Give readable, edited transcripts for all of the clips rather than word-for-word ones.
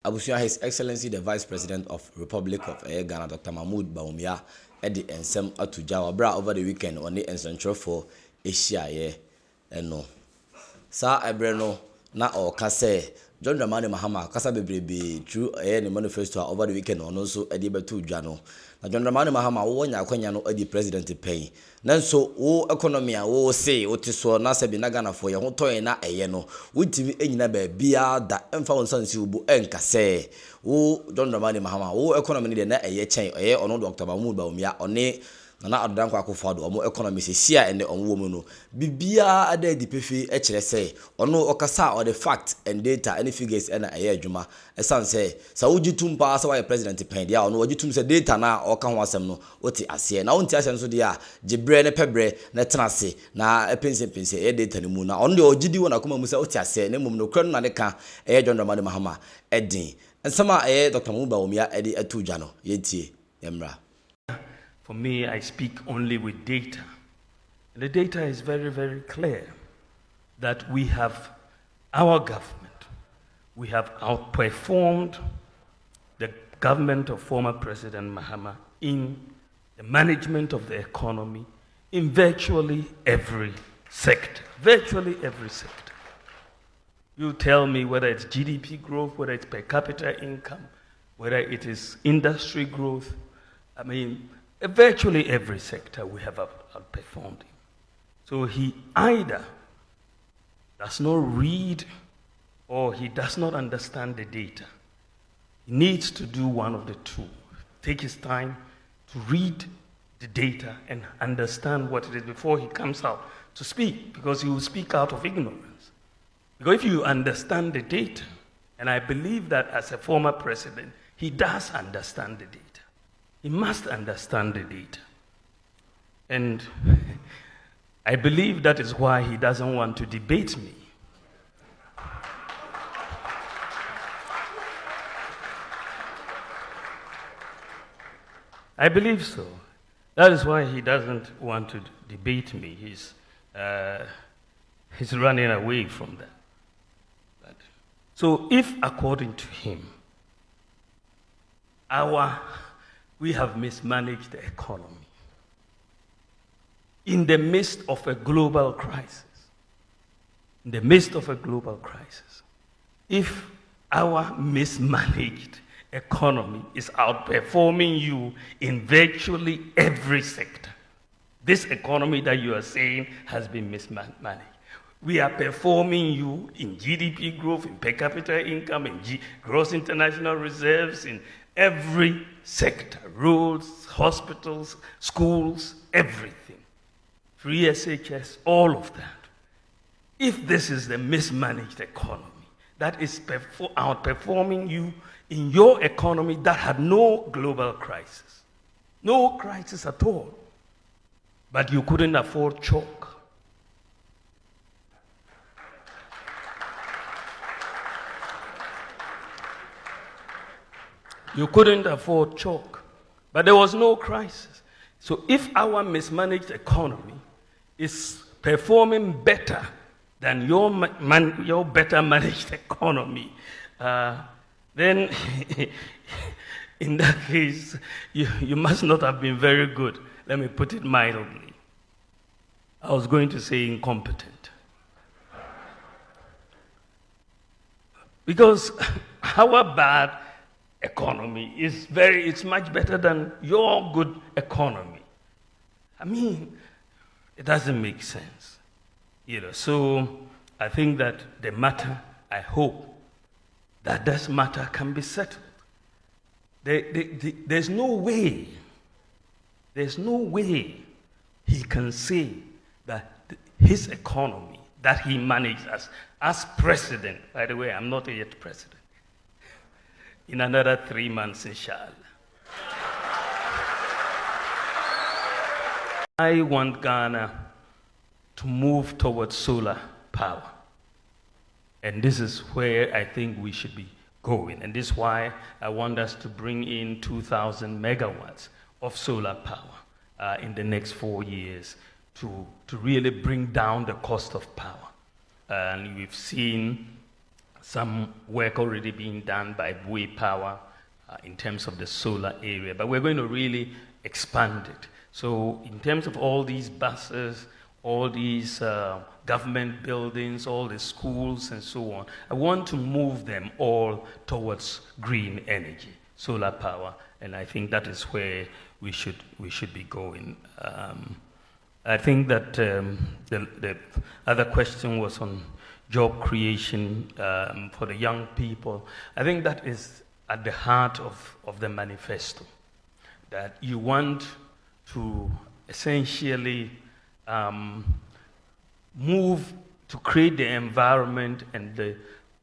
Abusia, His Excellency the Vice President of Republic of Ghana, Dr. Mahmoud Bawumia, Eddie Ensem Atujawa bra over the weekend on the Central for Asia, no. Sa Ebreno na o kase John Mahama kasa bebrebe through the manifesto over the weekend on also Eddie Betu Jano. Na John Mahama wo nya akwanya no Eddie President pay. Nanso wo economy a wo say wo ti so na se bi na Ghana for ye ho toy na eye no. Wo timi enyina ba bia da emfa won sansi ubu enkase. Wo John Mahama wo economy ni de na eye chen eye ono Dr. Mahmoud Bawumia one na adodan kwa akofado omo economy se sia ene onwo mu no bibia ada di pefi e kire say ono okasa or the fact and data any figures na eye adwuma esan say sa wogitum pa sa why president pen dia ono wogitum say data na oka ho asem no oti ase na wonti ase so dia gibre ne pebre na tenase na pense e data ni mu na ono de ogidi wona koma mu say oti ase na mum no kra no na de ka eye John Mahama edin ensama eye Dr. Mahmoud Bawumia edi atuja no yetie emra. For me, I speak only with data. And the data is very, very clear that we have our government. We have outperformed the government of former President Mahama in the management of the economy in virtually every sector. Virtually every sector. You tell me whether it's GDP growth, whether it's per capita income, whether it is industry growth. I mean, virtually every sector we have outperformed him. So he either does not read or he does not understand the data. He needs to do one of the two. Take his time to read the data and understand what it is before he comes out to speak, because he will speak out of ignorance. Because if you understand the data, and I believe that as a former president, he does understand the data. He must understand the data. And I believe that is why he doesn't want to debate me. I believe so. That is why he doesn't want to debate me. He's running away from that. So if, according to him, we have mismanaged the economy in the midst of a global crisis. In the midst of a global crisis. If our mismanaged economy is outperforming you in virtually every sector, this economy that you are saying has been mismanaged. We are performing you in GDP growth, in per capita income, in gross international reserves, in every sector, roads, hospitals, schools, everything. Free SHS, all of that. If this is the mismanaged economy that is outperforming you in your economy that had no global crisis, no crisis at all, but you couldn't afford chalk. You couldn't afford chalk, but there was no crisis. So if our mismanaged economy is performing better than your better managed economy, then in that case, you must not have been very good. Let me put it mildly. I was going to say incompetent. Because our bad economy it's much better than your good economy. I mean, it doesn't make sense. So I think that the matter, I hope that this matter can be settled. There's no way he can say that his economy that he managed as president, by the way, I'm not yet president, in another 3 months, inshallah. I want Ghana to move towards solar power. And this is where I think we should be going. And this is why I want us to bring in 2,000 megawatts of solar power in the next 4 years to really bring down the cost of power. And we've seen some work already being done by Bêêf Power in terms of the solar area, but we're going to really expand it. So in terms of all these buses, all these government buildings, all the schools and so on, I want to move them all towards green energy, solar power, and I think that is where we should be going. I think that the other question was on job creation for the young people. I think that is at the heart of the manifesto, that you want to essentially move to create the environment and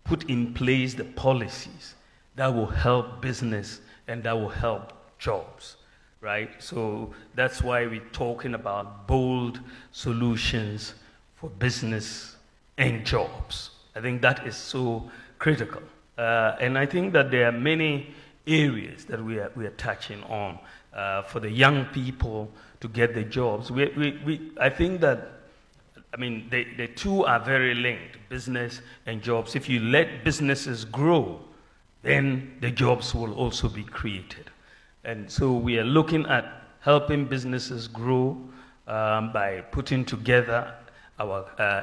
put in place the policies that will help business and that will help jobs, right? So that's why we're talking about bold solutions for business and jobs. I think that is so critical. And I think that there are many areas that we are touching on for the young people to get the jobs. I think that, I mean, the two are very linked, business and jobs. If you let businesses grow, then the jobs will also be created. And so we are looking at helping businesses grow by putting together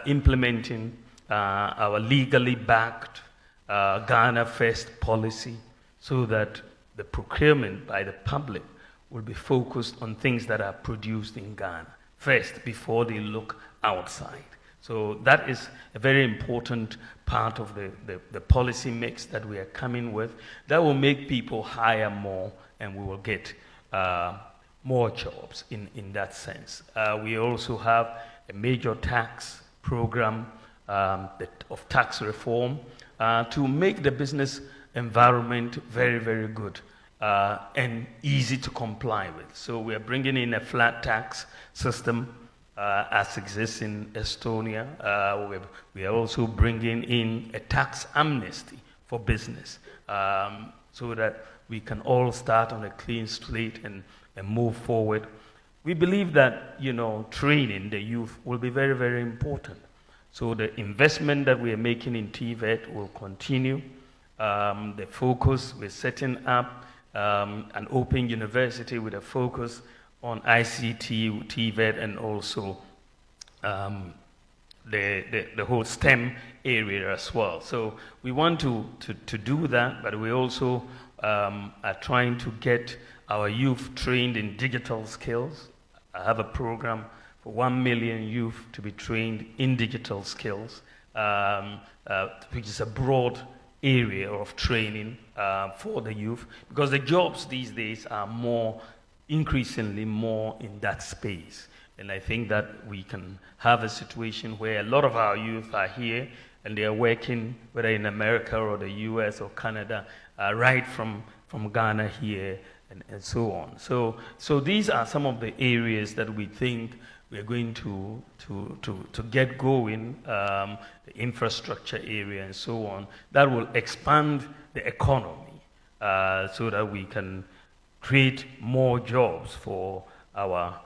implementing our legally backed Ghana First policy, so that the procurement by the public will be focused on things that are produced in Ghana first before they look outside. So that is a very important part of the policy mix that we are coming with. That will make people hire more, and we will get more jobs in that sense. We also have a major tax program of tax reform to make the business environment very, very good and easy to comply with. So we are bringing in a flat tax system as exists in Estonia. We are also bringing in a tax amnesty for business so that we can all start on a clean slate and move forward. We believe that, training the youth will be very, very important. So the investment that we are making in TVET will continue. The focus, we're setting up an open university with a focus on ICT, TVET, and also the whole STEM area as well. So we want to do that, but we also are trying to get our youth trained in digital skills. I have a program for 1 million youth to be trained in digital skills, which is a broad area of training for the youth, because the jobs these days are increasingly more in that space. And I think that we can have a situation where a lot of our youth are here and they are working, whether in America or the US or Canada, right from Ghana here and so on. So these are some of the areas that we think we are going to get going, the infrastructure area and so on, that will expand the economy so that we can create more jobs for our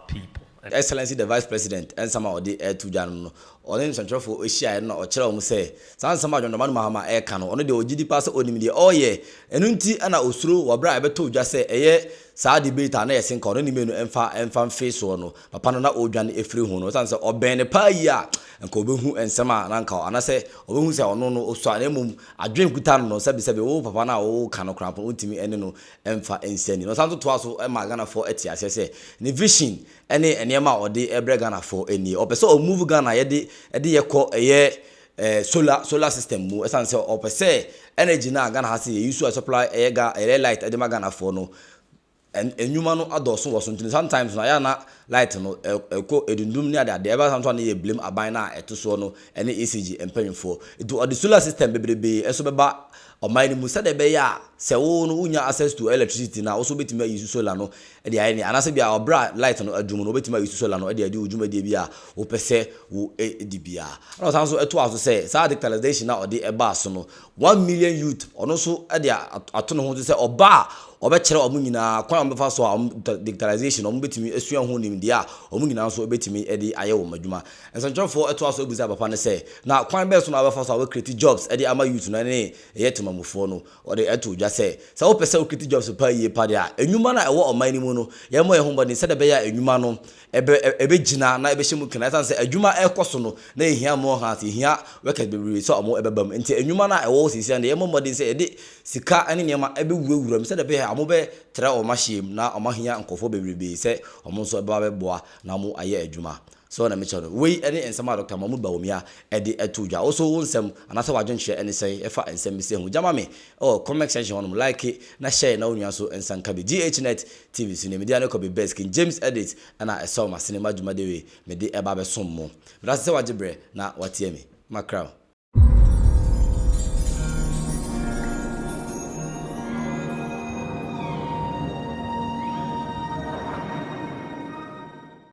people. Excellency the Vice President and some of the air to Jan or in Central for Asia and or Chelo say, some of John Mahama air cano, only the OGD pass on media, oh yeah, and Unti and Usru or Bribe to just say, eh, sad debate and I think on any menu and fan face or no, Papanana Ojan a free hono, answer or Bene Paya and Kobu and Sama and Uncle, and I say, oh, who say, oh, no, so I drink with Tan, no, Sabi, oh, Papana, oh, cano cramp, ultimate and no, and fa and sending, no, something to us, oh, Emma Gana for Etias, I say, the vision, any amount or the Ebre Ghana for any, or so move Ghana, solar system mu esan se opese energy na Ghana has use to supply air light e ma Ghana for no enuma no adoso wo so sometimes na ya na light no ko edundum ni ade ebe sometimes na ye blame aban na eto so no ene ECG empanyfo it the solar system bebrebe eso beba ɔman no mu sɛ de be ya sɛ wo no unya access to electricity na also betimi use solar no e de aye ni anase bia obra light no adwum no betimi use solar no e de ade udwuma de bia wo pese wo di bia na san so eto aso sɛ sa digitalization na ode eba so no 1 million youth ono so e de ato no ho sɛ oba obekere omu nyina kwan ombefa so digitalization omu betimi esua ho nim de a omu nyina so betimi e de aye wo madwuma ensantwefo eto aso ebuza papa ne sɛ na kwan be so na obefa so we create jobs e de ama youth no ne yetemamufo no ode eto dwa sɛ wo pese wo create jobs pa yie pa de a enwuma na ewo oman ni mu no ye mo ye ho body sɛ de be ya enwuma no ebe gina na ebe hyemu kana san sɛ adwuma ekoso no na ehia mo ha se ehia workers be so omo ebebam enti enwuma na ewo sisi na ye mo body sɛ ede sika ane niam ebe wuwuram sɛ de be ya amo be tra o mahiem na o mahia nkofo bebrebe se o mo so eba beboa na mo aye adwuma so na me chano we any ensema Dr. Mahmoud Bawumia e de etudwa also wonsem anase wadwonhye ene sei efa ensem se hu jama me comment section on like na share na onua so ensanka be Ghnet TV so ne media no ko be best king James edit na e so ma cinema dwuma de we me de eba be som mo bra se wagibre na watie me macrow